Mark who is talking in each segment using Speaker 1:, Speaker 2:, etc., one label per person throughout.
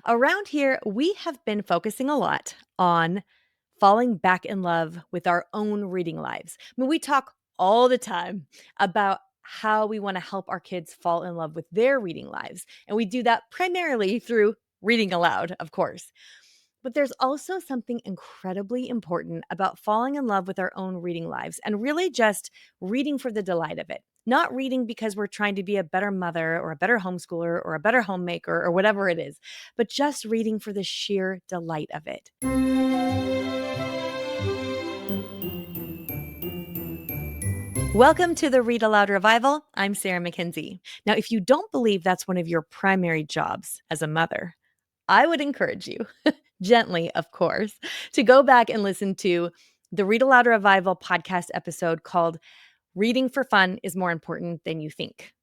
Speaker 1: Around here, we have been focusing a lot on falling back in love with our own reading lives. I mean, we talk all the time about how we want to help our kids fall in love with their reading lives. And we do that primarily through reading aloud, of course. But there's also something incredibly important about falling in love with our own reading lives and really just reading for the delight of it. Not reading because we're trying to be a better mother or a better homeschooler or a better homemaker or whatever it is, but just reading for the sheer delight of it. Welcome to the Read Aloud Revival. I'm Sarah Mackenzie. Now, if you don't believe that's one of your primary jobs as a mother, I would encourage you, gently, of course, to go back and listen to the Read Aloud Revival podcast episode called Reading for Fun is More Important Than You Think,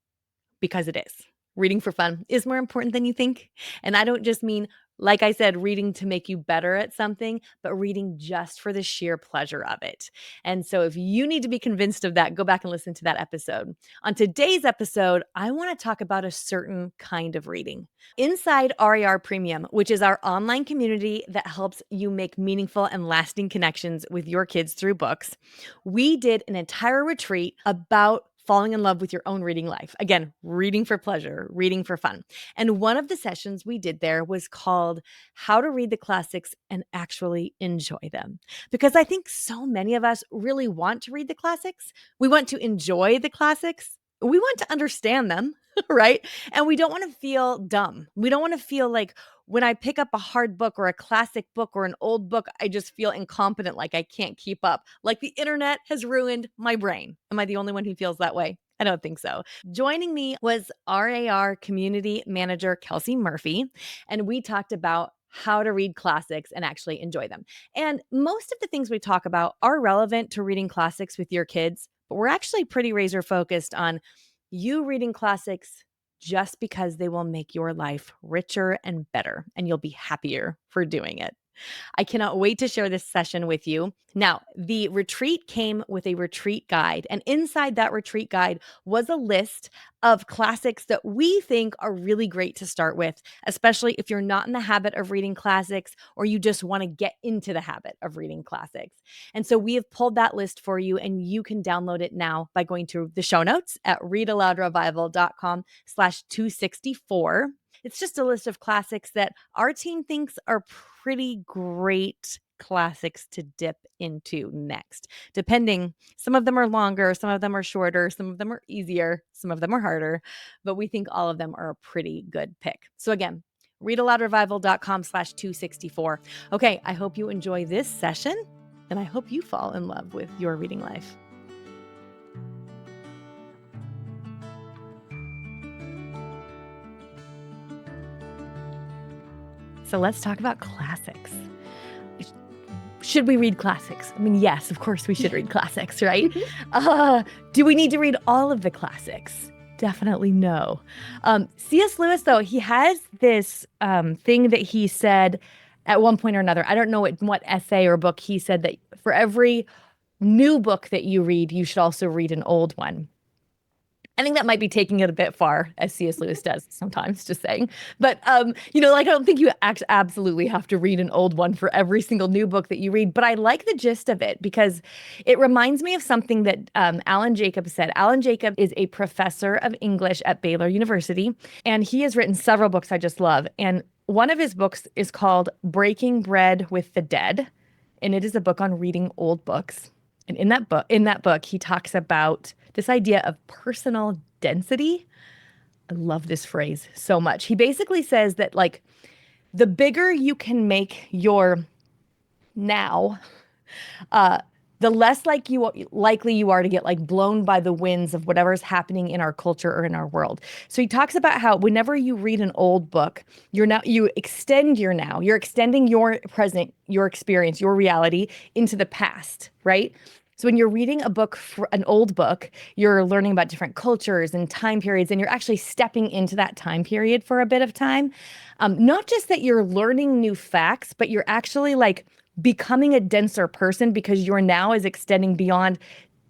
Speaker 1: because it is. Reading for fun is more important than you think. And I don't just mean, like I said, reading to make you better at something, but reading just for the sheer pleasure of it. And so if you need to be convinced of that, go back and listen to that episode. On today's episode, I want to talk about a certain kind of reading. Inside RAR Premium, which is our online community that helps you make meaningful and lasting connections with your kids through books, we did an entire retreat about falling in love with your own reading life. Again, reading for pleasure, reading for fun. And one of the sessions we did there was called How to Read the Classics and Actually Enjoy Them. Because I think so many of us really want to read the classics. We want to enjoy the classics. We want to understand them, right? And we don't want to feel dumb. We don't want to feel like when I pick up a hard book or a classic book or an old book, I just feel incompetent, like I can't keep up, like the internet has ruined my brain. Am I the only one who feels that way? I don't think so. Joining me was RAR Community Manager Kelsey Murphy, and we talked about how to read classics and actually enjoy them. And most of the things we talk about are relevant to reading classics with your kids, but we're actually pretty razor focused on you reading classics just because they will make your life richer and better, and you'll be happier for doing it. I cannot wait to share this session with you. Now, the retreat came with a retreat guide, and inside that retreat guide was a list of classics that we think are really great to start with, especially if you're not in the habit of reading classics or you just want to get into the habit of reading classics. And so we have pulled that list for you, and you can download it now by going to the show notes at readaloudrevival.com/264. It's just a list of classics that our team thinks are pretty great classics to dip into next. Depending, some of them are longer, some of them are shorter, some of them are easier, some of them are harder, but we think all of them are a pretty good pick. So again, readaloudrevival.com/264. Okay, I hope you enjoy this session, and I hope you fall in love with your reading life. So let's talk about classics. Should we read classics? I mean, yes, of course we should read classics, right? Do we need to read all of the classics? Definitely no. C.S. Lewis, though, he has this thing that he said at one point or another. I don't know what essay or book he said that for every new book that you read, you should also read an old one. I think that might be taking it a bit far, as C.S. Lewis does sometimes, just saying. But, I don't think you absolutely have to read an old one for every single new book that you read. But I like the gist of it because it reminds me of something that Alan Jacob said. Alan Jacob is a professor of English at Baylor University, and he has written several books I just love. And one of his books is called Breaking Bread with the Dead, and it is a book on reading old books. And in that book, he talks about this idea of personal density. I love this phrase so much. He basically says that, like, the bigger you can make your now, the less likely you are to get like blown by the winds of whatever's happening in our culture or in our world. So he talks about how whenever you read an old book, you extend your now. You're extending your present, your experience, your reality into the past, right? So when you're reading an old book, you're learning about different cultures and time periods, and you're actually stepping into that time period for a bit of time. Not just that you're learning new facts, but you're actually like becoming a denser person because your now is extending beyond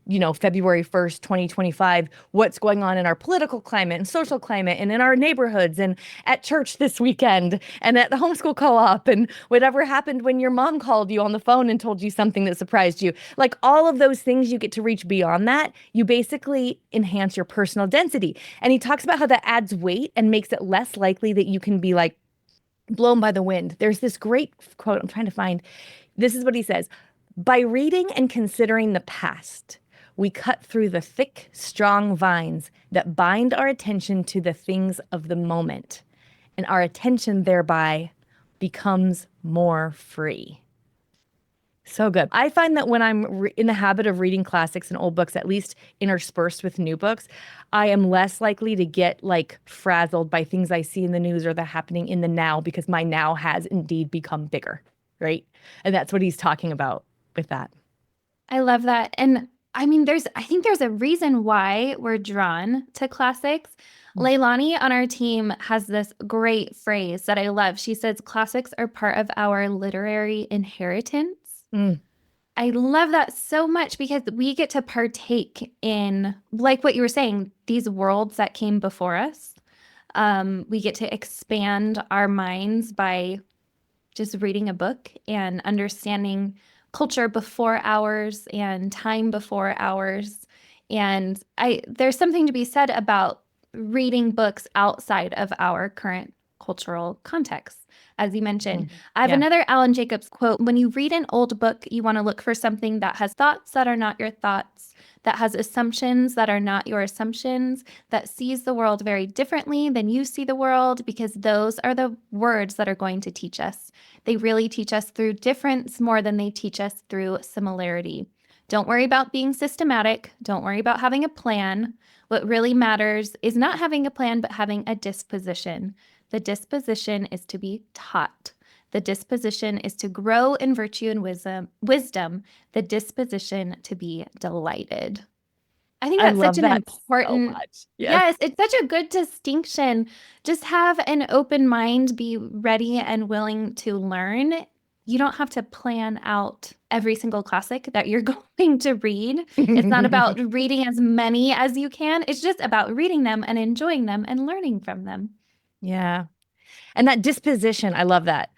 Speaker 1: February 1st, 2025, what's going on in our political climate and social climate and in our neighborhoods and at church this weekend and at the homeschool co-op and whatever happened when your mom called you on the phone and told you something that surprised you. Like all of those things you get to reach beyond that, you basically enhance your personal density. And he talks about how that adds weight and makes it less likely that you can be like blown by the wind. There's this great quote I'm trying to find. This is what he says. By reading and considering the past, we cut through the thick, strong vines that bind our attention to the things of the moment, and our attention thereby becomes more free. So good. I find that when I'm in the habit of reading classics and old books, at least interspersed with new books, I am less likely to get like frazzled by things I see in the news or that happening in the now, because my now has indeed become bigger, right? And that's what he's talking about with that.
Speaker 2: I love that. And I mean, I think there's a reason why we're drawn to classics. Leilani on our team has this great phrase that I love. She says, classics are part of our literary inheritance. I love that so much because we get to partake in, like what you were saying, these worlds that came before us. We get to expand our minds by just reading a book and understanding culture before ours and time before ours. And there's something to be said about reading books outside of our current cultural context. As you mentioned, I have another Alan Jacobs quote. When you read an old book, you want to look for something that has thoughts that are not your thoughts, that has assumptions that are not your assumptions, that sees the world very differently than you see the world, because those are the words that are going to teach us. They really teach us through difference more than they teach us through similarity. Don't worry about being systematic. Don't worry about having a plan. What really matters is not having a plan, but having a disposition. The disposition is to be taught. The disposition is to grow in virtue and wisdom. The disposition to be delighted. I think that's such an important,
Speaker 1: so much.
Speaker 2: Yes, it's such a good distinction. Just have an open mind, be ready and willing to learn. You don't have to plan out every single classic that you're going to read. It's not about reading as many as you can. It's just about reading them and enjoying them and learning from them.
Speaker 1: Yeah. And that disposition, I love that.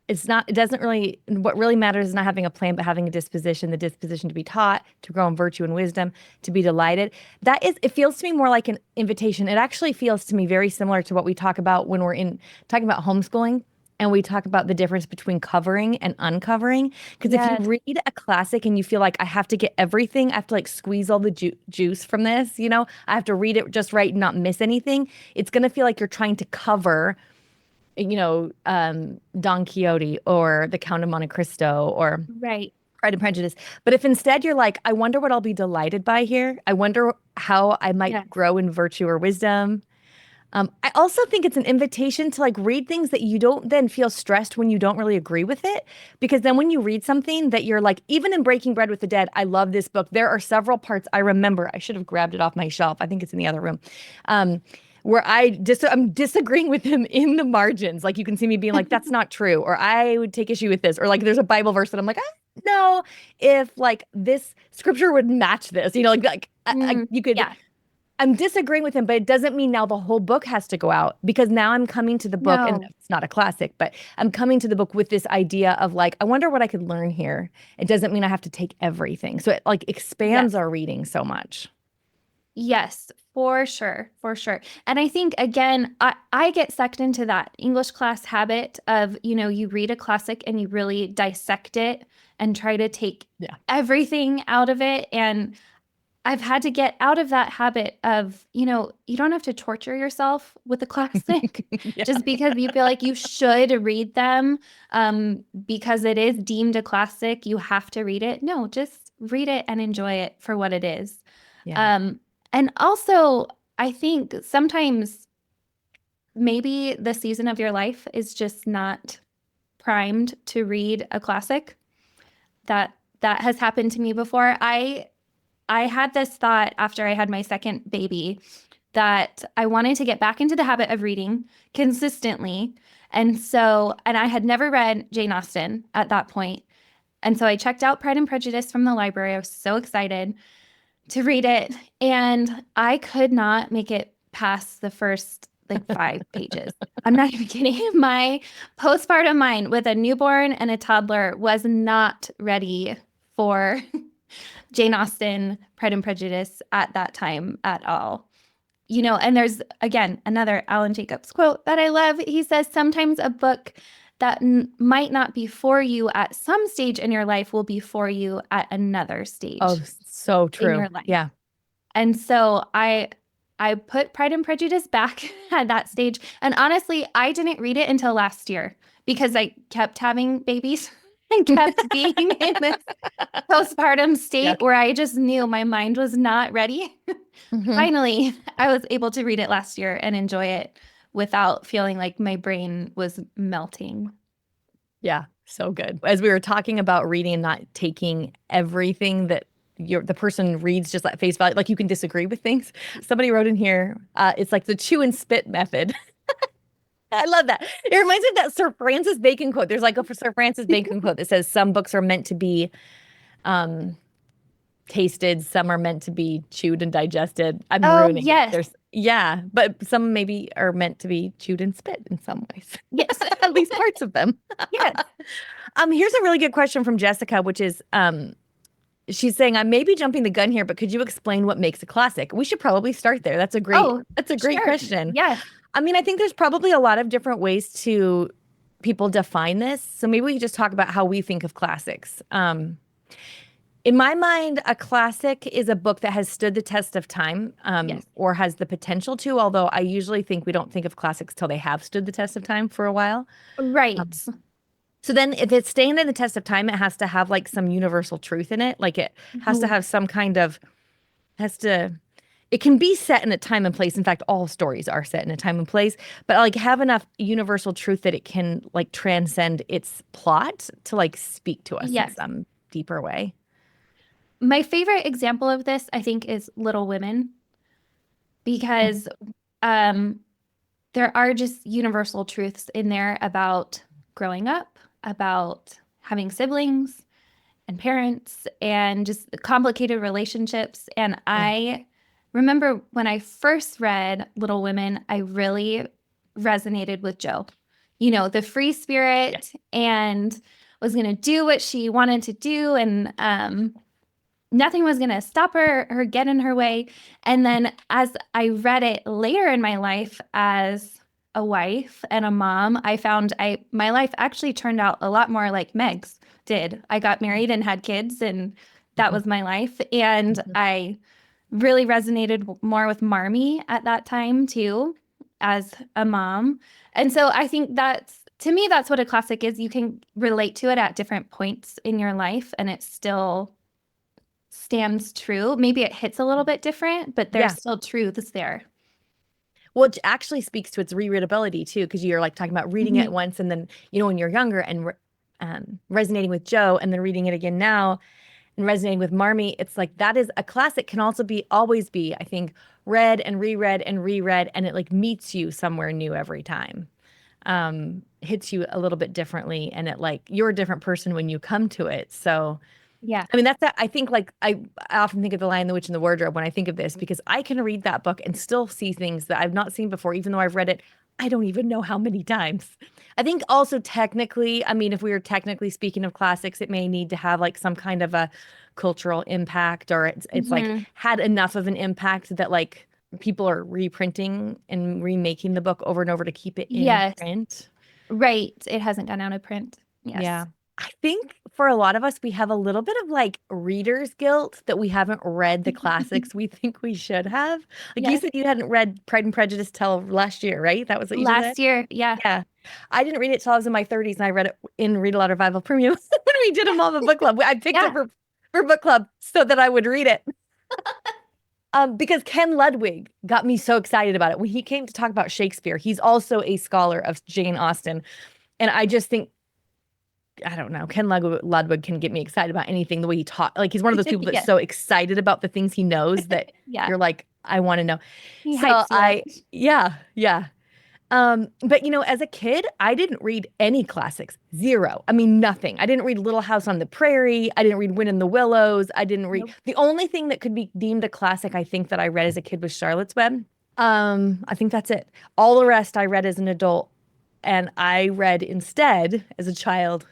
Speaker 1: What really matters is not having a plan, but having the disposition to be taught, to grow in virtue and wisdom, to be delighted. It feels to me more like an invitation. It actually feels to me very similar to what we talk about when we're talking about homeschooling. And we talk about the difference between covering and uncovering. Because if you read a classic and you feel like I have to get everything, I have to like squeeze all the juice from this, I have to read it just right and not miss anything. It's going to feel like you're trying to cover, Don Quixote or The Count of Monte Cristo or Pride and Prejudice. But if instead you're like, I wonder what I'll be delighted by here. I wonder how I might grow in virtue or wisdom. I also think it's an invitation to like read things that you don't then feel stressed when you don't really agree with it. Because then when you read something that you're like, even in Breaking Bread with the Dead, I love this book. There are several parts I remember. I should have grabbed it off my shelf. I think it's in the other room. Where I'm disagreeing with him in the margins. Like you can see me being like, that's not true. Or I would take issue with this. Or like there's a Bible verse that I'm like, I don't know if like this scripture would match this. You could. Yeah. I'm disagreeing with him, but it doesn't mean now the whole book has to go out, because now I'm coming to the book, and it's not a classic, but I'm coming to the book with this idea of like, I wonder what I could learn here. It doesn't mean I have to take everything. So it like expands our reading so much.
Speaker 2: Yes, for sure. For sure. And I think, again, I get sucked into that English class habit of, you read a classic and you really dissect it and try to take everything out of it. And I've had to get out of that habit of, you don't have to torture yourself with a classic just because you feel like you should read them because it is deemed a classic. You have to read it. No, just read it and enjoy it for what it is. Yeah. And also, I think sometimes maybe the season of your life is just not primed to read a classic. That has happened to me before. I had this thought after I had my second baby that I wanted to get back into the habit of reading consistently. And I had never read Jane Austen at that point. And so I checked out Pride and Prejudice from the library. I was so excited. to read it, and I could not make it past the first like 5 pages. I'm not even kidding. My postpartum mind with a newborn and a toddler was not ready for Jane Austen, Pride and Prejudice at that time at all. And there's, again, another Alan Jacobs quote that I love. He says, sometimes a book that might not be for you at some stage in your life will be for you at another stage
Speaker 1: Oh, so
Speaker 2: in
Speaker 1: true.
Speaker 2: your life.
Speaker 1: Yeah.
Speaker 2: And so I put Pride and Prejudice back at that stage. And honestly, I didn't read it until last year because I kept having babies and kept being in this postpartum state
Speaker 1: Yep.
Speaker 2: where I just knew my mind was not ready. Finally, I was able to read it last year and enjoy it without feeling like my brain was melting.
Speaker 1: Yeah, so good. As we were talking about reading and not taking everything that the person reads just at face value, like you can disagree with things. Somebody wrote in here, it's like the chew and spit method. I love that. It reminds me of that Sir Francis Bacon quote. There's like a Sir Francis Bacon quote that says some books are meant to be um, tasted, some are meant to be chewed and digested. I'm
Speaker 2: Oh,
Speaker 1: ruining it.
Speaker 2: yes.
Speaker 1: Yeah, but some maybe are meant to be chewed and spit in some ways.
Speaker 2: Yes.
Speaker 1: At least parts of them.
Speaker 2: Yes.
Speaker 1: Here's a really good question from Jessica, which is, she's saying, I may be jumping the gun here, but could you explain what makes a classic? We should probably start there. That's a great
Speaker 2: Sure.
Speaker 1: question.
Speaker 2: Yes.
Speaker 1: I mean, I think there's probably a lot of different ways to people define this. So maybe we could just talk about how we think of classics. In my mind, a classic is a book that has stood the test of time,
Speaker 2: Yes.
Speaker 1: or has the potential to, although I usually think we don't think of classics till they have stood the test of time for a while.
Speaker 2: Right.
Speaker 1: So then if it's staying in the test of time, it has to have like some universal truth in it. Like it has to have some kind of, it can be set in a time and place. In fact, all stories are set in a time and place, but like have enough universal truth that it can like transcend its plot to like speak to us in
Speaker 2: Yes.
Speaker 1: some deeper way.
Speaker 2: My favorite example of this, I think, is Little Women, because there are just universal truths in there about growing up, about having siblings and parents, and just complicated relationships. And I remember when I first read Little Women, I really resonated with Jo. The free spirit and was going to do what she wanted to do. And nothing was going to stop her get in her way. And then as I read it later in my life as a wife and a mom, I found my life actually turned out a lot more like Meg's did. I got married and had kids, and that was my life. And I really resonated more with Marmee at that time too, as a mom. And so I think to me, that's what a classic is. You can relate to it at different points in your life, and it still stands true. Maybe it hits a little bit different, but there's still truths there.
Speaker 1: Well, it actually speaks to its rereadability too, because you're like talking about reading it once and then, when you're younger and resonating with Jo and then reading it again now and resonating with Marmee, it's like that is a classic can also always be, I think, read and reread and reread, and it like meets you somewhere new every time. Hits you a little bit differently, and it like you're a different person when you come to it. So
Speaker 2: yeah,
Speaker 1: I mean, I think like I often think of The Lion, the Witch, and the Wardrobe when I think of this, because I can read that book and still see things that I've not seen before, even though I've read it, I don't even know how many times. I think also technically, I mean, if we were technically speaking of classics, it may need to have like some kind of a cultural impact, or it's like had enough of an impact that like people are reprinting and remaking the book over and over to keep it in print.
Speaker 2: Right. It hasn't gone out of print. Yes.
Speaker 1: Yeah. I think for a lot of us, we have a little bit of like reader's guilt that we haven't read the classics we think we should have. Like you said, you hadn't read Pride and Prejudice till last year, right? That was what you said?
Speaker 2: Last year. Yeah.
Speaker 1: Yeah. I didn't read it till I was in my 30s, and I read it in Read-Aloud Revival Premium when we did them all the book club. I picked it for book club so that I would read it. Because Ken Ludwig got me so excited about it. When he came to talk about Shakespeare, he's also a scholar of Jane Austen. And I just think, I don't know, Ken Ludwig can get me excited about anything, the way he taught. Like he's one of those people that's so excited about the things he knows that you're like, I want to know.
Speaker 2: He
Speaker 1: so
Speaker 2: hypes you up.
Speaker 1: yeah. But as a kid, I didn't read any classics. Zero. I mean, nothing. I didn't read Little House on the Prairie. I didn't read Wind in the Willows. I didn't read
Speaker 2: Nope.
Speaker 1: the only thing that could be deemed a classic, I think, that I read as a kid was Charlotte's Web. I think that's it. All the rest I read as an adult, and I read instead as a child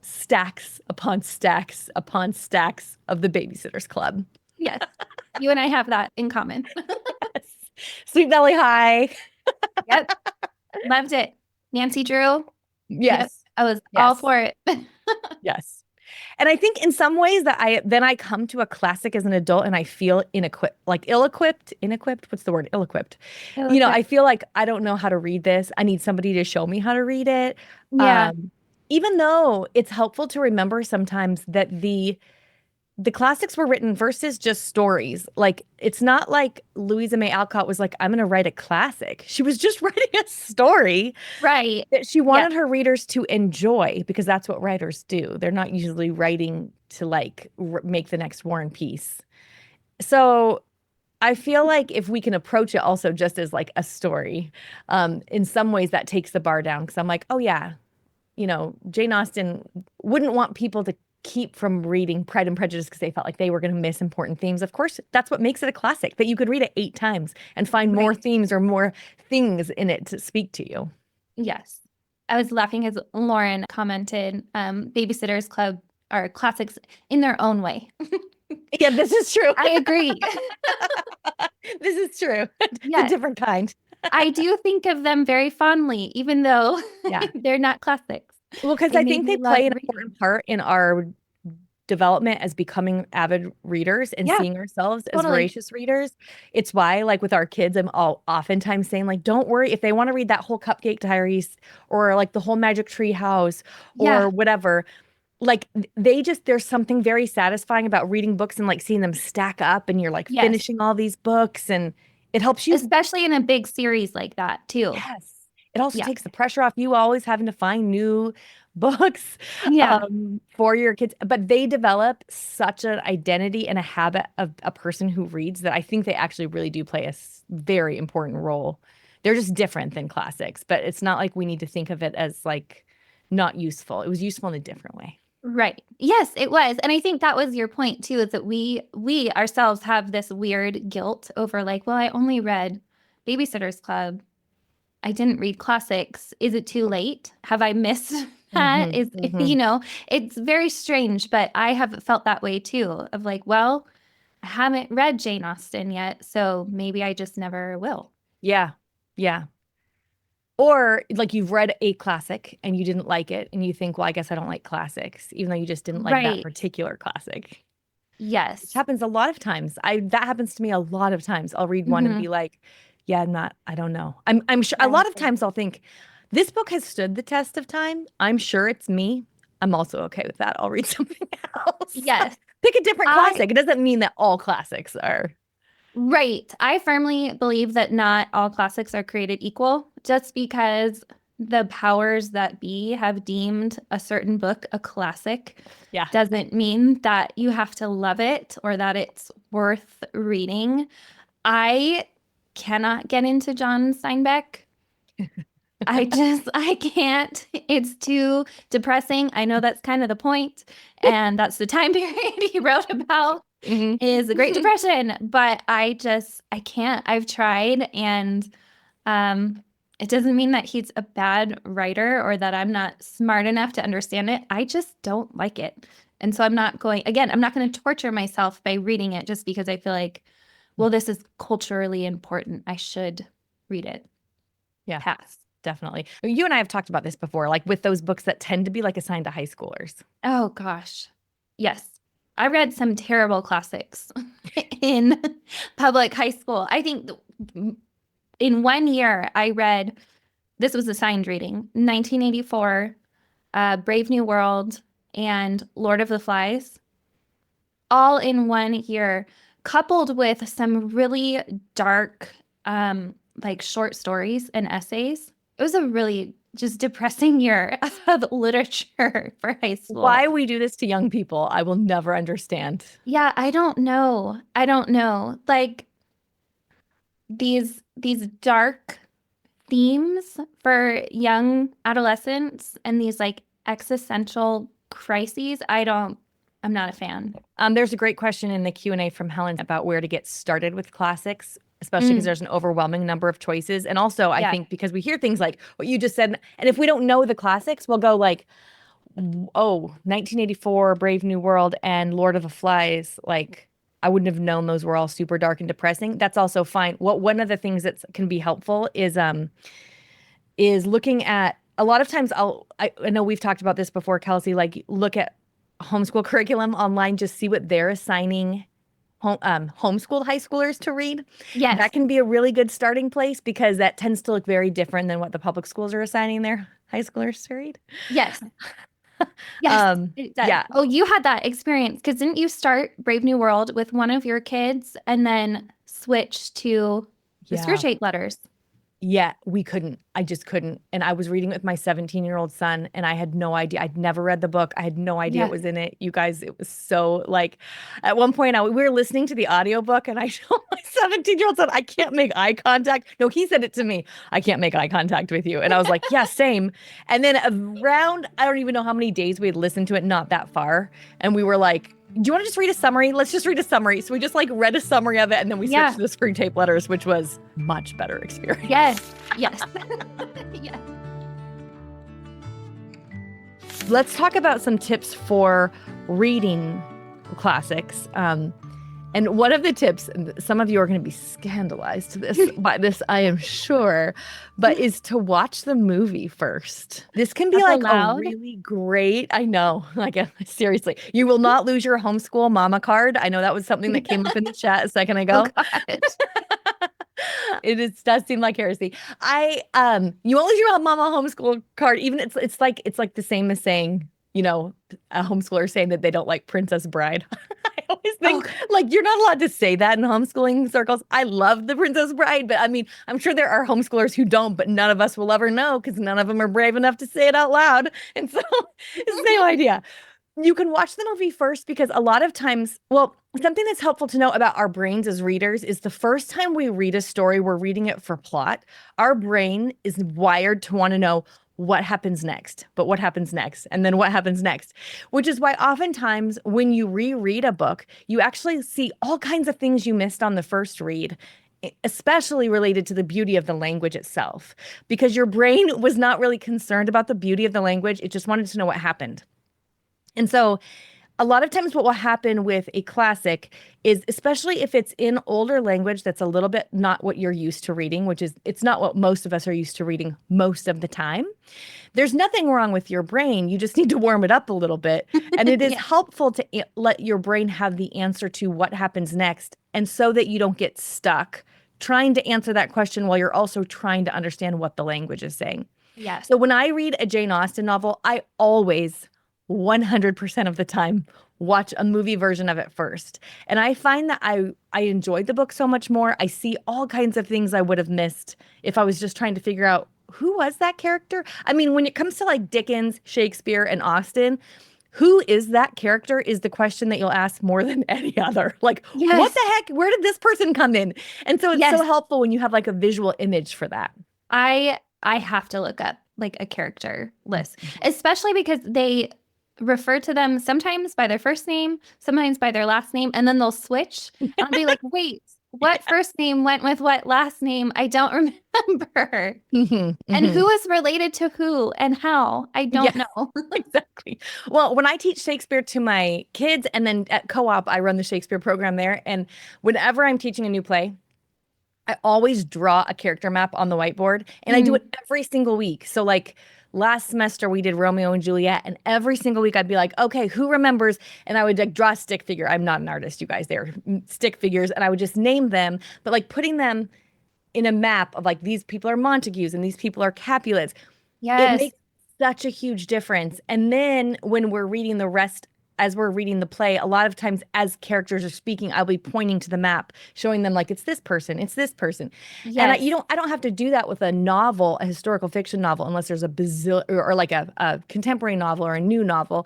Speaker 1: stacks upon stacks upon stacks of the Babysitter's Club.
Speaker 2: Yes. You and I have that in common.
Speaker 1: Yes. Sweet Valley High.
Speaker 2: Yep. Loved it. Nancy Drew. Yep.
Speaker 1: Yes.
Speaker 2: I was all
Speaker 1: Yes.
Speaker 2: for it.
Speaker 1: Yes. And I think in some ways that I come to a classic as an adult and I feel ill-equipped. What's the word? Ill-equipped. I feel like I don't know how to read this. I need somebody to show me how to read it.
Speaker 2: Yeah.
Speaker 1: Um, Even though it's helpful to remember sometimes that the classics were written versus just stories. Like, it's not like Louisa May Alcott was like, I'm going to write a classic. She was just writing a story
Speaker 2: Right.
Speaker 1: that she
Speaker 2: Yeah.
Speaker 1: wanted her readers to enjoy because that's what writers do. They're not usually writing to like make the next War and Peace. So I feel like if we can approach it also just as like a story, in some ways that takes the bar down because I'm like, oh yeah, Jane Austen wouldn't want people to keep from reading Pride and Prejudice because they felt like they were going to miss important themes. Of course, that's what makes it a classic, that you could read it 8 times and find more
Speaker 2: Right.
Speaker 1: themes or more things in it to speak to you.
Speaker 2: Yes. I was laughing as Lauren commented, Babysitter's Club are classics in their own way.
Speaker 1: Yeah, this is true.
Speaker 2: I agree.
Speaker 1: This is true. It's a
Speaker 2: Yes.
Speaker 1: different kind.
Speaker 2: I do think of them very fondly, even though
Speaker 1: Yeah.
Speaker 2: they're not classics.
Speaker 1: Well, because
Speaker 2: They
Speaker 1: I
Speaker 2: made
Speaker 1: think
Speaker 2: me
Speaker 1: they
Speaker 2: love
Speaker 1: play an
Speaker 2: reading.
Speaker 1: important part in our development as becoming avid readers and
Speaker 2: Yeah,
Speaker 1: seeing ourselves as
Speaker 2: totally.
Speaker 1: voracious readers. It's why, like with our kids, I'm oftentimes saying, like, don't worry if they want to read that whole Cupcake Diaries or like the whole Magic Tree House
Speaker 2: Yeah.
Speaker 1: or whatever. Like there's something very satisfying about reading books and like seeing them stack up and you're like
Speaker 2: Yes.
Speaker 1: finishing all these books and it helps you.
Speaker 2: Especially in a big series like that, too.
Speaker 1: Yes. It also
Speaker 2: Yeah.
Speaker 1: takes the pressure off you always having to find new books
Speaker 2: Yeah.
Speaker 1: for your kids. But they develop such an identity and a habit of a person who reads that I think they actually really do play a very important role. They're just different than classics, but it's not like we need to think of it as like not useful. It was useful in a different way.
Speaker 2: Right. Yes, it was. And I think that was your point too, is that we ourselves have this weird guilt over like, well, I only read Babysitter's Club. I didn't read classics. Is it too late? Have I missed that? It's very strange, but I have felt that way too, of like, well, I haven't read Jane Austen yet, so maybe I just never will.
Speaker 1: Yeah. Yeah. Or like you've read a classic and you didn't like it and you think, well, I guess I don't like classics, even though you just didn't like that
Speaker 2: Right.
Speaker 1: particular classic. Which
Speaker 2: Yes.
Speaker 1: happens a lot of times. That happens to me a lot of times. I'll read one and
Speaker 2: Mhm.
Speaker 1: be like, yeah, I don't know. I'm sure a lot of times I'll think this book has stood the test of time. I'm sure it's me. I'm also okay with that. I'll read something else.
Speaker 2: Yes.
Speaker 1: Pick a different
Speaker 2: I
Speaker 1: classic. It doesn't mean that all classics are.
Speaker 2: Right. I firmly believe that not all classics are created equal. Just because the powers that be have deemed a certain book a classic
Speaker 1: Yeah.
Speaker 2: doesn't mean that you have to love it or that it's worth reading. I cannot get into John Steinbeck. I can't. It's too depressing. I know that's kind of the point, and that's the time period he wrote about
Speaker 1: Mhm.
Speaker 2: is the Great Depression, but I can't. I've tried, and it doesn't mean that he's a bad writer or that I'm not smart enough to understand it. I just don't like it. And so I'm not going to torture myself by reading it just because I feel like, well, this is culturally important. I should read it.
Speaker 1: Yeah.
Speaker 2: Pass.
Speaker 1: Definitely. You and I have talked about this before, like with those books that tend to be like assigned to high schoolers.
Speaker 2: Oh gosh. Yes. I read some terrible classics in public high school. I think in 1 year I read, this was assigned reading, 1984, Brave New World, and Lord of the Flies, all in 1 year, coupled with some really dark, like short stories and essays. It was a really just depressing year of literature for high school.
Speaker 1: Why we do this to young people, I will never understand.
Speaker 2: Yeah, I don't know. Like these dark themes for young adolescents and these like existential crises, I'm not a fan.
Speaker 1: There's a great question in the Q&A from Helen about where to get started with classics, especially because
Speaker 2: Mm,
Speaker 1: there's an overwhelming number of choices. And also, I
Speaker 2: yeah.
Speaker 1: think because we hear things like what you just said, and if we don't know the classics, we'll go like, oh, 1984, Brave New World, and Lord of the Flies. Like, I wouldn't have known those were all super dark and depressing. That's also fine. One of the things that can be helpful is looking at a lot of times I know we've talked about this before, Kelsey, like look at homeschool curriculum online, just see what they're assigning homeschooled high schoolers to read.
Speaker 2: Yes.
Speaker 1: That can be a really good starting place because that tends to look very different than what the public schools are assigning their high schoolers to read.
Speaker 2: Yes. Yes, it does.
Speaker 1: Yeah.
Speaker 2: Oh, you had that experience because didn't you start Brave New World with one of your kids and then switch to the
Speaker 1: Yeah.
Speaker 2: Screwtape Letters?
Speaker 1: Yeah, we couldn't. I just couldn't. And I was reading it with my 17-year-old son, and I had no idea. I'd never read the book. I had no idea
Speaker 2: Yeah.
Speaker 1: it was in it. You guys, it was so like at one point we were listening to the audiobook and I told my 17-year-old son, I can't make eye contact. No, he said it to me. I can't make eye contact with you. And I was like, yeah, same. And then around, I don't even know how many days we had listened to it, not that far. And we were like, do you want to just read a summary? Let's just read a summary. So we just like read a summary of it and then we switched to the Screwtape Letters, which was much better experience.
Speaker 2: Yes. Yes. Yes.
Speaker 1: Let's talk about some tips for reading classics. And one of the tips, and some of you are going to be scandalized by this, I am sure, but is to watch the movie first. This can be like a really great, I know, like seriously, you will not lose your homeschool mama card. I know that was something that came up in the chat a second ago.
Speaker 2: Oh, God.
Speaker 1: Does seem like heresy. You won't lose your mama homeschool card. Even it's like the same as saying, you know, a homeschooler saying that they don't like Princess Bride. I always think like you're not allowed to say that in homeschooling circles. I love the Princess Bride, but I mean, I'm sure there are homeschoolers who don't, but none of us will ever know because none of them are brave enough to say it out loud. And so it's the same idea. You can watch the movie first because a lot of times, well, something that's helpful to know about our brains as readers is the first time we read a story, we're reading it for plot. Our brain is wired to want to know what happens next, but what happens next, and then what happens next, which is why oftentimes when you reread a book, you actually see all kinds of things you missed on the first read, especially related to the beauty of the language itself, because your brain was not really concerned about the beauty of the language. It just wanted to know what happened. And so a lot of times what will happen with a classic is, especially if it's in older language that's a little bit not what you're used to reading, which is it's not what most of us are used to reading most of the time. There's nothing wrong with your brain. You just need to warm it up a little bit. And it is helpful to let your brain have the answer to what happens next. And so that you don't get stuck trying to answer that question while you're also trying to understand what the language is saying.
Speaker 2: Yes.
Speaker 1: So when I read a Jane Austen novel, I always 100% of the time watch a movie version of it first. And I find that I enjoyed the book so much more. I see all kinds of things I would have missed if I was just trying to figure out who was that character. I mean, when it comes to like Dickens, Shakespeare, and Austen, who is that character is the question that you'll ask more than any other. Like, what the heck? Where did this person come in? And so it's so helpful when you have like a visual image for that.
Speaker 2: I have to look up like a character list, especially because they refer to them sometimes by their first name, sometimes by their last name, and then they'll switch. And I'll be like, wait, what first name went with what last name? I don't remember. And who is related to who and how? I don't know.
Speaker 1: Exactly. Well, when I teach Shakespeare to my kids, and then at co-op, I run the Shakespeare program there. And whenever I'm teaching a new play, I always draw a character map on the whiteboard, and I do it every single week. So like last semester we did Romeo and Juliet, and every single week I'd be like, okay, who remembers? And I would like draw a stick figure. I'm not an artist, you guys. They're stick figures, and I would just name them, but like putting them in a map of like these people are Montagues and these people are Capulets. It makes such a huge difference. And then when we're reading the rest, as we're reading the play, a lot of times as characters are speaking, I'll be pointing to the map, showing them like, it's this person, it's this person. And I don't have to do that with a novel, a historical fiction novel, unless there's a bazillion, or like a contemporary novel or a new novel,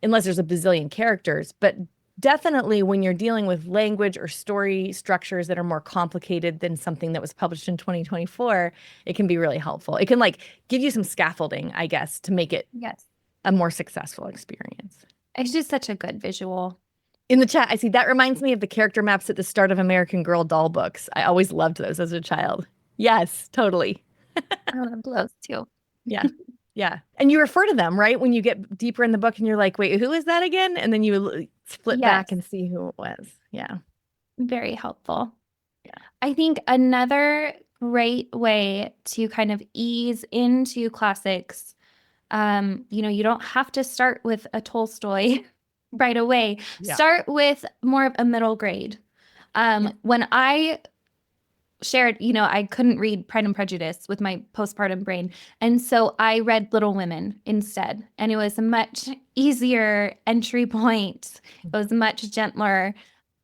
Speaker 1: unless there's a bazillion characters. But definitely when you're dealing with language or story structures that are more complicated than something that was published in 2024, it can be really helpful. It can like give you some scaffolding, I guess, to make it
Speaker 2: Yes.
Speaker 1: a more successful experience.
Speaker 2: It's just such a good visual.
Speaker 1: In the chat, I see that reminds me of the character maps at the start of American Girl doll books. I always loved those as a child. Yes, totally.
Speaker 2: I love those too.
Speaker 1: Yeah. Yeah. And you refer to them, right? When you get deeper in the book and you're like, wait, who is that again? And then you flip back
Speaker 2: Yes,
Speaker 1: and see who it was. Yeah.
Speaker 2: very helpful.
Speaker 1: Yeah.
Speaker 2: I think another great way to kind of ease into classics, you don't have to start with a Tolstoy right away.
Speaker 1: Yeah.
Speaker 2: Start with more of a middle grade. When I shared, I couldn't read Pride and Prejudice with my postpartum brain. And so I read Little Women instead. And it was a much easier entry point. It was much gentler.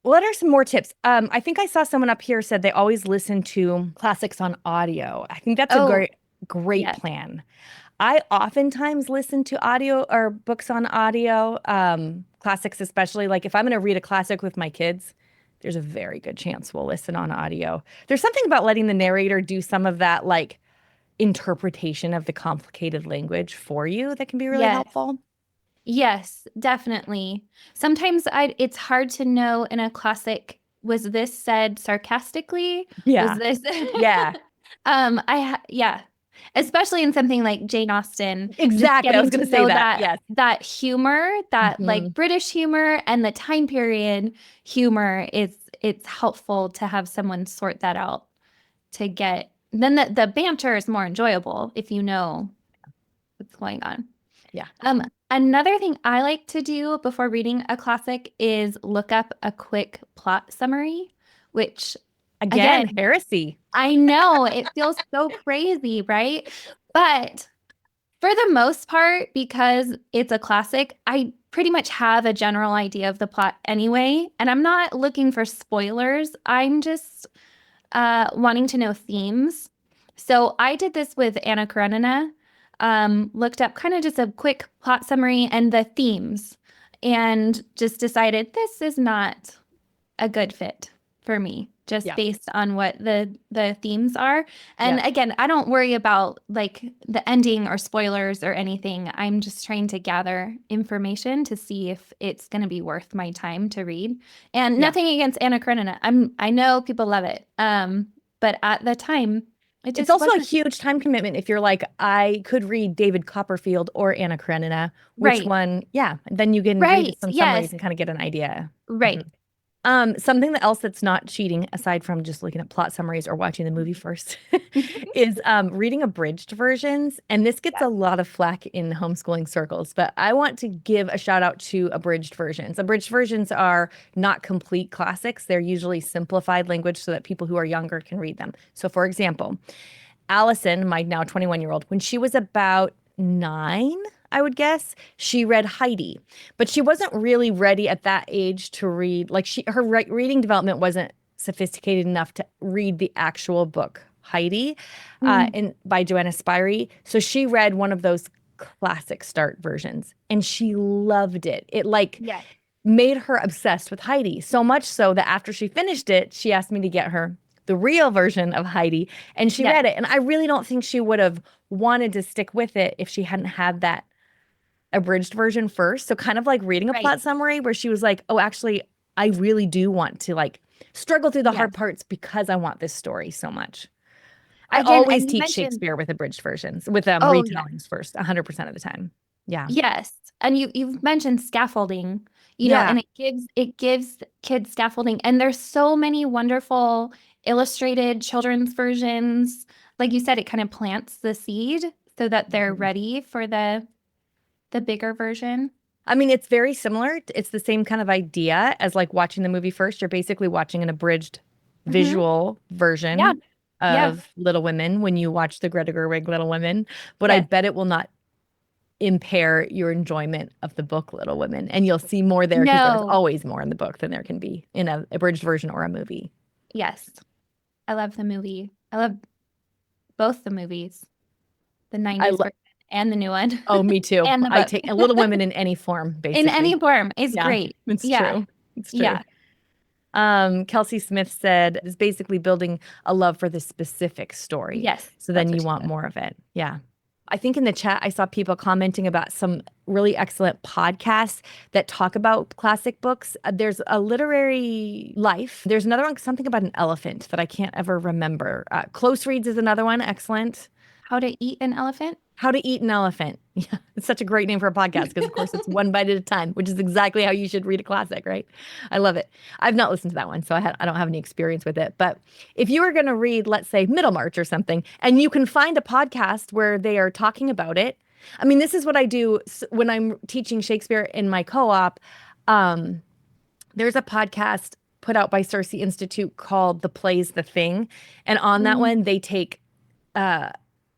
Speaker 1: What are some more tips? I think I saw someone up here said they always listen to classics on audio. I think that's a great
Speaker 2: yes.
Speaker 1: plan. I oftentimes listen to audio or books on audio, classics especially. Like if I'm going to read a classic with my kids, there's a very good chance we'll listen on audio. There's something about letting the narrator do some of that like interpretation of the complicated language for you that can be really helpful.
Speaker 2: Yes, definitely. Sometimes it's hard to know in a classic, was this said sarcastically?
Speaker 1: Yeah.
Speaker 2: Was this
Speaker 1: Yeah.
Speaker 2: yeah. Especially in something like Jane Austen.
Speaker 1: Exactly. I was going to say that. Yes.
Speaker 2: That humor, that like British humor and the time period humor it's helpful to have someone sort that out to get then the banter is more enjoyable if you know what's going on.
Speaker 1: Yeah.
Speaker 2: Another thing I like to do before reading a classic is look up a quick plot summary, which
Speaker 1: again heresy.
Speaker 2: I know it feels so crazy, right? But for the most part, because it's a classic, I pretty much have a general idea of the plot anyway, and I'm not looking for spoilers. I'm just wanting to know themes. So I did this with Anna Karenina, looked up kind of just a quick plot summary and the themes, and just decided this is not a good fit for me, just based on what the themes are. And again, I don't worry about like the ending or spoilers or anything. I'm just trying to gather information to see if it's going to be worth my time to read. And nothing against Anna Karenina. I know people love it. But at the time,
Speaker 1: it's also a huge time commitment if you're like, I could read David Copperfield or Anna Karenina. Which one? Yeah. Then you can read some summaries and kind of get an idea.
Speaker 2: Right.
Speaker 1: Something else that's not cheating, aside from just looking at plot summaries or watching the movie first, is reading abridged versions. And this gets a lot of flack in homeschooling circles, but I want to give a shout out to abridged versions. Abridged versions are not complete classics. They're usually simplified language so that people who are younger can read them. So for example, Allison, my now 21-year-old, when she was about 9, I would guess, she read Heidi, but she wasn't really ready at that age to read. Like her reading development wasn't sophisticated enough to read the actual book Heidi, by Joanna Spyri. So she read one of those classic start versions, and she loved it. It made her obsessed with Heidi, so much so that after she finished it, she asked me to get her the real version of Heidi, and she read it. And I really don't think she would have wanted to stick with it if she hadn't had that abridged version first. So kind of like reading a plot summary where she was like, oh, actually, I really do want to like struggle through the hard parts because I want this story so much. I always teach Shakespeare with abridged versions, with retellings first, 100% of the time. Yeah.
Speaker 2: Yes. And you've mentioned scaffolding, know, and it gives kids scaffolding. And there's so many wonderful illustrated children's versions. Like you said, it kind of plants the seed so that they're ready for the bigger version.
Speaker 1: I mean, it's very similar. It's the same kind of idea as like watching the movie first. You're basically watching an abridged visual version of Little Women when you watch the Greta Gerwig Little Women. But I bet it will not impair your enjoyment of the book Little Women. And you'll see more there because there's always more in the book than there can be in an abridged version or a movie.
Speaker 2: Yes. I love the movie. I love both the movies. The 90s version and the new one.
Speaker 1: Oh, me too. I take Little Women in any form, basically.
Speaker 2: In any form. It's great.
Speaker 1: It's true. It's true.
Speaker 2: Yeah,
Speaker 1: Kelsey Smith said it's basically building a love for the specific story.
Speaker 2: yes,
Speaker 1: So then
Speaker 2: that's what
Speaker 1: you
Speaker 2: she
Speaker 1: want
Speaker 2: said.
Speaker 1: more of it. Yeah. I think in the chat, I saw people commenting about some really excellent podcasts that talk about classic books. There's a literary life. There's another one, something about an elephant that I can't ever remember. Close Reads is another one. Excellent.
Speaker 2: How to Eat an Elephant?
Speaker 1: How to Eat an Elephant. Yeah, it's such a great name for a podcast because, of course, it's one bite at a time, which is exactly how you should read a classic, right? I love it. I've not listened to that one, so I don't have any experience with it. But if you were going to read, let's say, Middlemarch or something, and you can find a podcast where they are talking about it. I mean, this is what I do when I'm teaching Shakespeare in my co-op. Um, there's a podcast put out by Cersei Institute called The Play's the Thing. And on that
Speaker 2: Mm.
Speaker 1: one, they take uh,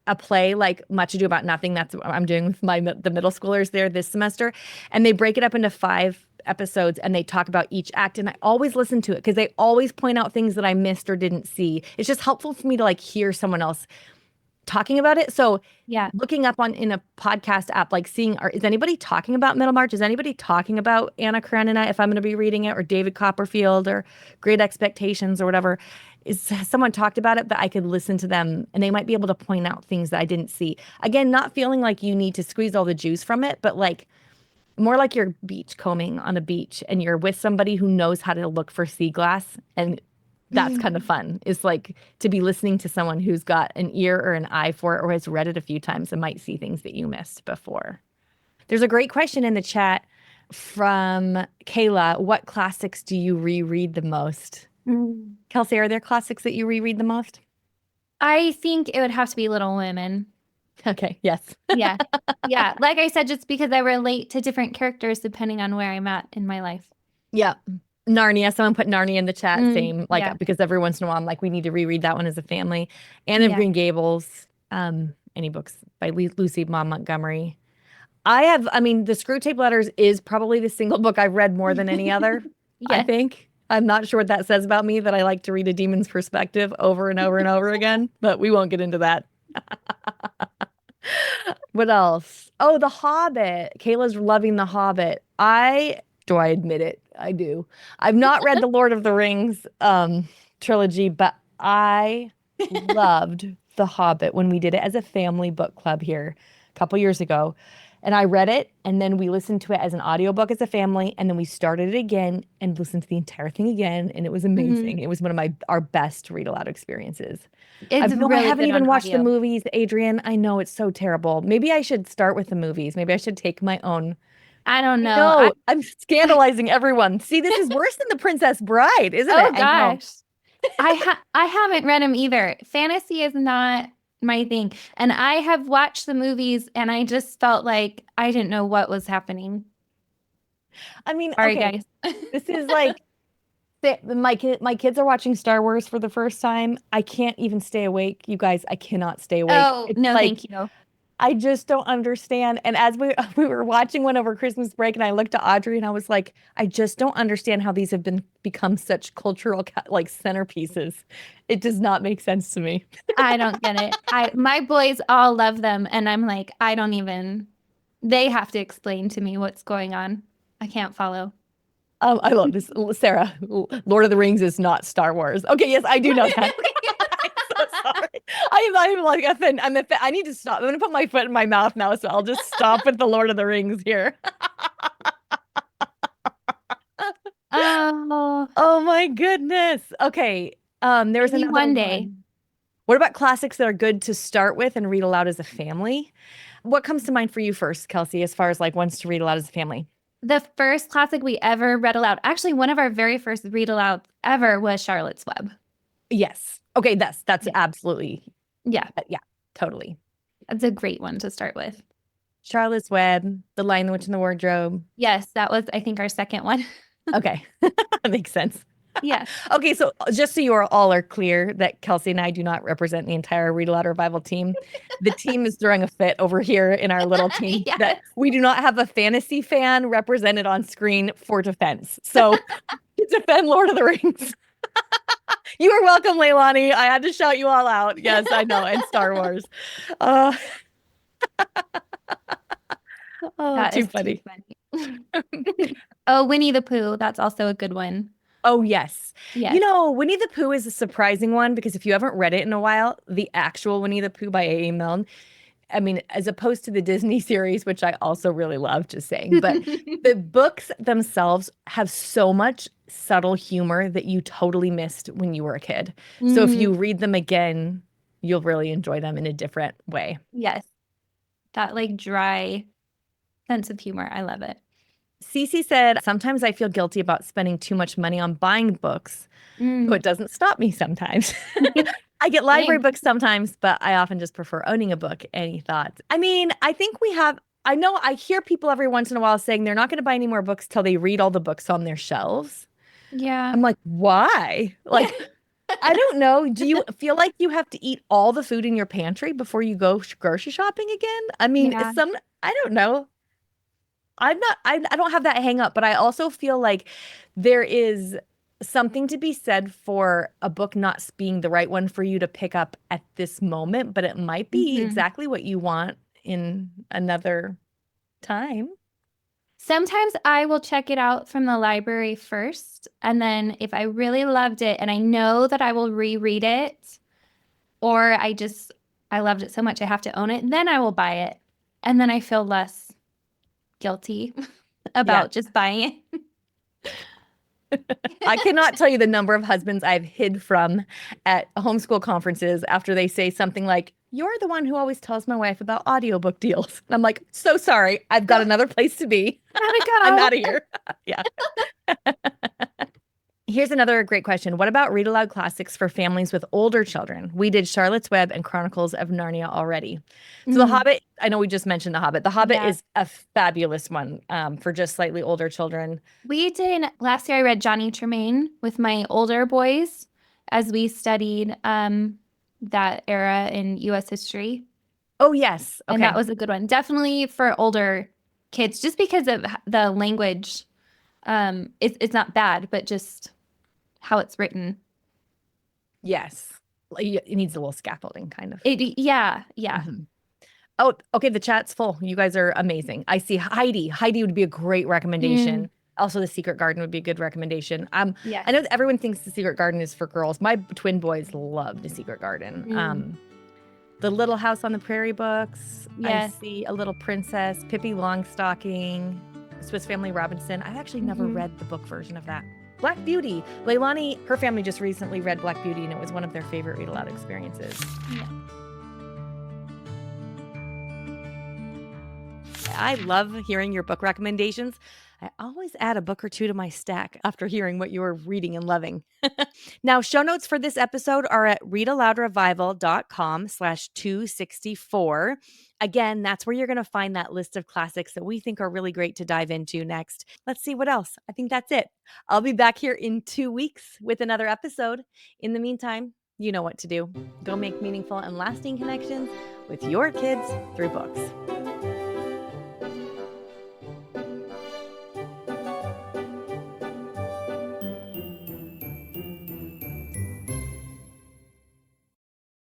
Speaker 1: a play like Much Ado About Nothing. That's what I'm doing with the middle schoolers there this semester. And they break it up into 5 episodes and they talk about each act. And I always listen to it because they always point out things that I missed or didn't see. It's just helpful for me to like hear someone else talking about it. So
Speaker 2: Yeah.
Speaker 1: looking up in a podcast app, like seeing, is anybody talking about Middlemarch? Is anybody talking about Anna Karenina if I'm going to be reading it, or David Copperfield, or Great Expectations, or whatever? Has someone talked about it that I could listen to them and they might be able to point out things that I didn't see? Again, not feeling like you need to squeeze all the juice from it, but like more like you're beach combing on a beach and you're with somebody who knows how to look for sea glass, and that's kind of fun. It's like to be listening to someone who's got an ear or an eye for it or has read it a few times and might see things that you missed before. There's a great question in the chat from Kayla. What classics do you reread the most?
Speaker 2: Mm.
Speaker 1: Kelsey, are there classics that you reread the most?
Speaker 2: I think it would have to be Little Women.
Speaker 1: Okay, yes.
Speaker 2: Yeah. Yeah. Like I said, just because I relate to different characters depending on where I'm at in my life.
Speaker 1: Yeah. Narnia. Someone put Narnia in the chat. Same. Like,
Speaker 2: Yeah.
Speaker 1: because every once in a while I'm like, we need to reread that one as a family. Anne of
Speaker 2: Yeah.
Speaker 1: Green Gables. Any books by Lucy Maud Montgomery. I mean, The Screwtape Letters is probably the single book I've read more than any other, I
Speaker 2: Yes.
Speaker 1: think. I'm not sure what that says about me, that I like to read a demon's perspective over and over and over again, but we won't get into that. What else? Oh, The Hobbit. Kayla's loving The Hobbit. Do I admit it? I do. I've not read the Lord of the Rings trilogy, but I loved The Hobbit when we did it as a family book club here a couple years ago. And I read it, and then we listened to it as an audiobook as a family, and then we started it again and listened to the entire thing again, and it was amazing. It was one of our best read aloud experiences.
Speaker 2: It's
Speaker 1: I
Speaker 2: really
Speaker 1: haven't
Speaker 2: good
Speaker 1: even
Speaker 2: on
Speaker 1: watched the
Speaker 2: audio.
Speaker 1: movies, Adrian. I know it's so terrible. Maybe I should start with the movies. Maybe I should take my own.
Speaker 2: I don't know.
Speaker 1: No, I'm scandalizing everyone. See, this is worse than The Princess Bride, isn't
Speaker 2: Oh
Speaker 1: it? I know.
Speaker 2: gosh. I haven't read them either. Fantasy is not my thing. And I have watched the movies and I just felt like I didn't know what was happening.
Speaker 1: I mean,
Speaker 2: Sorry,
Speaker 1: okay,
Speaker 2: guys.
Speaker 1: this is like my kids are watching Star Wars for the first time. I can't even stay awake. You guys, I cannot stay awake.
Speaker 2: Oh,
Speaker 1: It's
Speaker 2: no,
Speaker 1: like
Speaker 2: thank you.
Speaker 1: I just don't understand. And as we were watching one over Christmas break, and I looked at Audrey and I was like, I just don't understand how these have become such cultural like centerpieces. It does not make sense to me.
Speaker 2: I don't get it. My boys all love them and I'm like, they have to explain to me what's going on. I can't follow.
Speaker 1: I love this, Sarah. Lord of the Rings is not Star Wars. Okay, yes, I do know that. I'm so sorry. I'm like a fan. I need to stop. I'm gonna put my foot in my mouth now, so I'll just stop with the Lord of the Rings here.
Speaker 2: Oh,
Speaker 1: Oh my goodness. Okay. There was
Speaker 2: maybe
Speaker 1: another
Speaker 2: one day.
Speaker 1: one. What about classics that are good to start with and read aloud as a family? What comes to mind for you first, Kelsey, as far as like ones to read aloud as a family?
Speaker 2: The first classic we ever read aloud, actually one of our very first read alouds ever, was Charlotte's Web.
Speaker 1: Yes. Okay, that's
Speaker 2: Yeah.
Speaker 1: absolutely.
Speaker 2: Yeah,
Speaker 1: Yeah, totally.
Speaker 2: that's a great one to start with.
Speaker 1: Charlotte's Web, The Lion, the Witch, and the Wardrobe.
Speaker 2: Yes, that was, I think, our second one.
Speaker 1: Okay, that makes sense.
Speaker 2: Yeah.
Speaker 1: Okay, so just so you all are clear that Kelsey and I do not represent the entire Read Aloud Revival team. The team is throwing a fit over here in our little team
Speaker 2: Yes.
Speaker 1: that we do not have a fantasy fan represented on screen for defense. So to defend Lord of the Rings. You are welcome, Leilani. I had to shout you all out. Yes, I know. And Star Wars. Oh,
Speaker 2: That
Speaker 1: too
Speaker 2: is
Speaker 1: funny.
Speaker 2: too funny. Oh, Winnie the Pooh. That's also a good one.
Speaker 1: Oh, yes. You
Speaker 2: Yes.
Speaker 1: know, Winnie the Pooh is a surprising one because if you haven't read it in a while, the actual Winnie the Pooh by A.A. Milne, I mean, as opposed to the Disney series, which I also really love, just saying, but the books themselves have so much subtle humor that you totally missed when you were a kid. So if
Speaker 2: Mm,
Speaker 1: you read them again, you'll really enjoy them in a different way.
Speaker 2: yes. That like dry sense of humor. I love it.
Speaker 1: Cece said, sometimes I feel guilty about spending too much money on buying books, though
Speaker 2: Mm.
Speaker 1: it doesn't stop me sometimes. I get library
Speaker 2: Same.
Speaker 1: books sometimes, but I often just prefer owning a book. Any thoughts? I mean, I think we have, I know I hear people every once in a while saying they're not going to buy any more books till they read all the books on their shelves.
Speaker 2: Yeah.
Speaker 1: I'm like, why? Like, I don't know. Do you feel like you have to eat all the food in your pantry before you go grocery shopping again? I mean,
Speaker 2: Yeah.
Speaker 1: I don't know. I don't have that hang up, but I also feel like there is something to be said for a book not being the right one for you to pick up at this moment, but it might be
Speaker 2: Mhm.
Speaker 1: exactly what you want in another time.
Speaker 2: Sometimes I will check it out from the library first, and then if I really loved it and I know that I will reread it, or I loved it so much I have to own it, then I will buy it. And then I feel less guilty
Speaker 1: Yeah.
Speaker 2: about just buying
Speaker 1: I
Speaker 2: it.
Speaker 1: cannot tell you the number of husbands I've hid from at homeschool conferences after they say something like, "You're the one who always tells my wife about audiobook deals." And I'm like, "So sorry. I've got another place to be.
Speaker 2: Gotta
Speaker 1: I'm
Speaker 2: go.
Speaker 1: out of here." Yeah. Here's another great question. What about read aloud classics for families with older children? We did Charlotte's Web and Chronicles of Narnia already. So The
Speaker 2: Mm,
Speaker 1: Hobbit, I know we just mentioned The Hobbit. The Hobbit
Speaker 2: yeah.
Speaker 1: is a fabulous one for just slightly older children.
Speaker 2: We did last year I read Johnny Tremaine with my older boys as we studied that era in US history.
Speaker 1: Oh, yes.
Speaker 2: And that
Speaker 1: Okay.
Speaker 2: was a good one. Definitely for older kids, just because of the language. It's not bad, but just how it's written.
Speaker 1: Yes. It needs a little scaffolding, kind of.
Speaker 2: Yeah, yeah.
Speaker 1: Mhm. Oh, okay. The chat's full. You guys are amazing. I see Heidi. Heidi would be a great
Speaker 2: Mm,
Speaker 1: recommendation. Also, The Secret Garden would be a good recommendation.
Speaker 2: yes.
Speaker 1: I know that everyone thinks The Secret Garden is for girls. My twin boys love The Secret Garden.
Speaker 2: Mm,
Speaker 1: The Little House on the Prairie books. I
Speaker 2: yes.
Speaker 1: see A Little Princess, Pippi Longstocking, Swiss Family Robinson. I've actually never
Speaker 2: Hmm.
Speaker 1: read the book version of that. Black Beauty. Leilani, her family just recently read Black Beauty, and it was one of their favorite read aloud experiences.
Speaker 2: Yeah.
Speaker 1: I love hearing your book recommendations. I always add a book or two to my stack after hearing what you are reading and loving. Now, show notes for this episode are at readaloudrevival.com/264. Again, that's where you're going to find that list of classics that we think are really great to dive into next. Let's see what else. I think that's it. I'll be back here in 2 weeks with another episode. In the meantime, you know what to do. Go make meaningful and lasting connections with your kids through books.